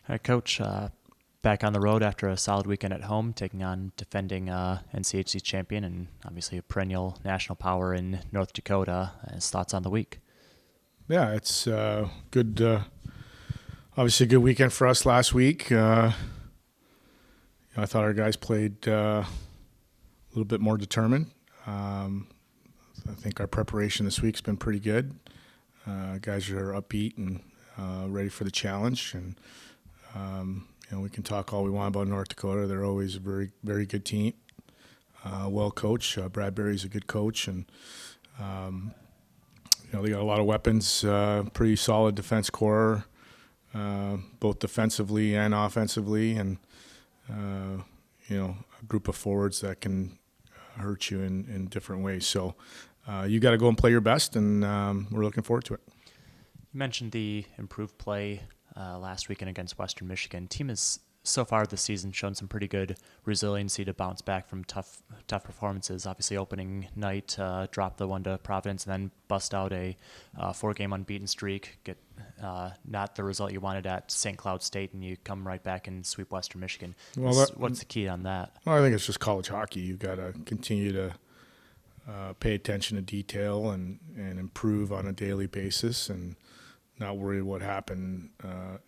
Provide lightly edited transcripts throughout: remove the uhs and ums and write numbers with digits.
All right, Coach, back on the road after a solid weekend at home, taking on defending NCHC champion and obviously a perennial national power in North Dakota. His thoughts on the week? Yeah, it's good. Obviously, a good weekend for us last week. I thought our guys played a little bit more determined. Um, I think our preparation this week's been pretty good. Guys are upbeat and ready for the challenge. And we can talk all we want about North Dakota. They're always a very, very good team. Well coached. Bradbury's a good coach, and they got a lot of weapons. Pretty solid defense core, both defensively and offensively, and a group of forwards that can hurt you in different ways. So you got to go and play your best, and we're looking forward to it. You mentioned the improved play last weekend against Western Michigan. Team has so far this season shown some pretty good resiliency to bounce back from tough performances. Obviously, opening night dropped the one to Providence, and then bust out a 4-game unbeaten streak. Get not the result you wanted at St. Cloud State, and you come right back and sweep Western Michigan. What's the key on that? Well, I think it's just college hockey. You've got to continue to pay attention to detail and improve on a daily basis, and not worry what happened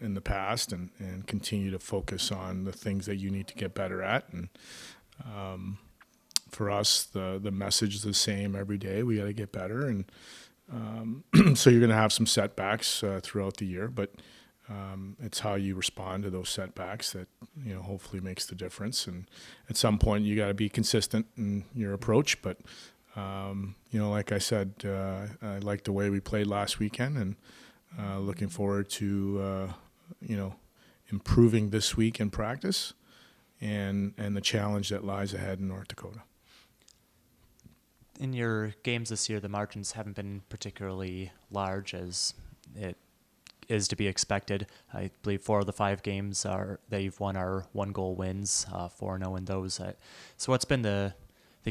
in the past, and continue to focus on the things that you need to get better at. And for us, the message is the same every day. We got to get better, and so you're going to have some setbacks throughout the year, but it's how you respond to those setbacks that hopefully makes the difference. And at some point, you got to be consistent in your approach. But like I said, I liked the way we played last weekend, and looking forward to improving this week in practice and the challenge that lies ahead in North Dakota. In your games this year, the margins haven't been particularly large, as it is to be expected. I believe 4 of the 5 games that you've won are 1-goal wins, 4-0 in those. So what's been the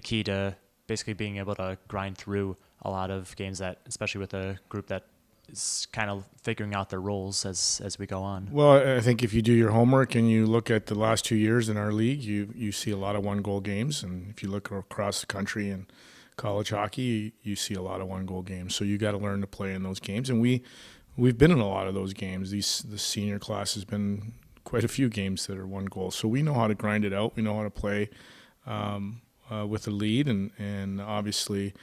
key to basically being able to grind through a lot of games, that, especially with a group that is kind of figuring out their roles as we go on? Well, I think if you do your homework and you look at the last 2 years in our league, you see a lot of 1-goal games. And if you look across the country in college hockey, you see a lot of 1-goal games. So you got to learn to play in those games. And we've been in a lot of those games. The senior class has been quite a few games that are 1 goal. So we know how to grind it out. We know how to play with a lead. And obviously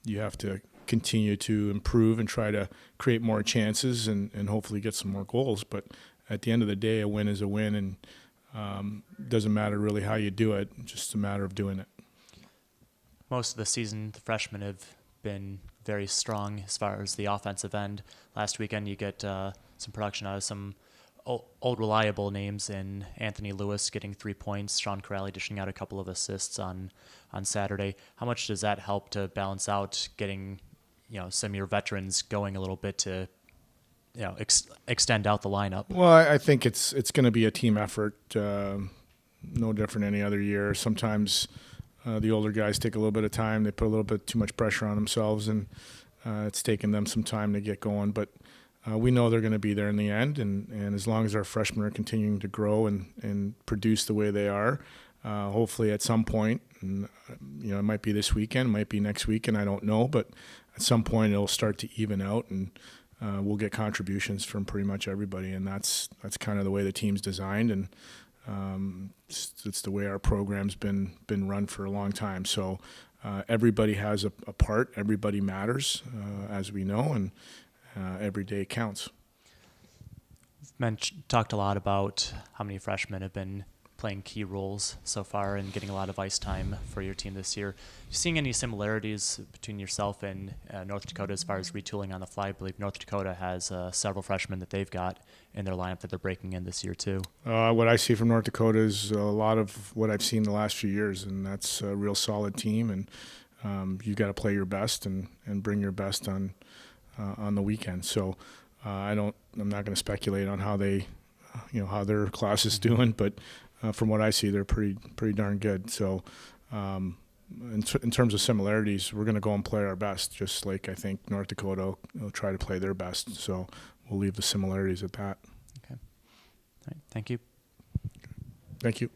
you have to continue to improve and try to create more chances and hopefully get some more goals. But at the end of the day, a win is a win, and doesn't matter really how you do it, it's just a matter of doing it. Most of the season, the freshmen have been very strong as far as the offensive end. Last weekend, you get some production out of some old reliable names in Anthony Lewis getting 3 points, Sean Corrali dishing out a couple of assists on Saturday. How much does that help to balance out getting some of your veterans going a little bit to extend out the lineup? Well, I think it's going to be a team effort, no different any other year. Sometimes the older guys take a little bit of time. They put a little bit too much pressure on themselves, and it's taken them some time to get going. But we know they're going to be there in the end, and as long as our freshmen are continuing to grow and produce the way they are, hopefully at some point, and it might be this weekend, it might be next weekend, I don't know, but at some point it'll start to even out, and we'll get contributions from pretty much everybody, and that's kind of the way the team's designed, and it's the way our program's been run for a long time. So everybody has a part, everybody matters, as we know, and every day counts. You've talked a lot about how many freshmen have been playing key roles so far and getting a lot of ice time for your team this year. You seeing any similarities between yourself and North Dakota as far as retooling on the fly? I believe North Dakota has several freshmen that they've got in their lineup that they're breaking in this year too. What I see from North Dakota is a lot of what I've seen the last few years, and that's a real solid team, and you got to play your best and bring your best on the weekend. So I'm not going to speculate on how how their class is doing, but from what I see, they're pretty darn good. So in terms of similarities, we're going to go and play our best, just like I think North Dakota will try to play their best. So we'll leave the similarities at that. Okay. Thank you. Thank you.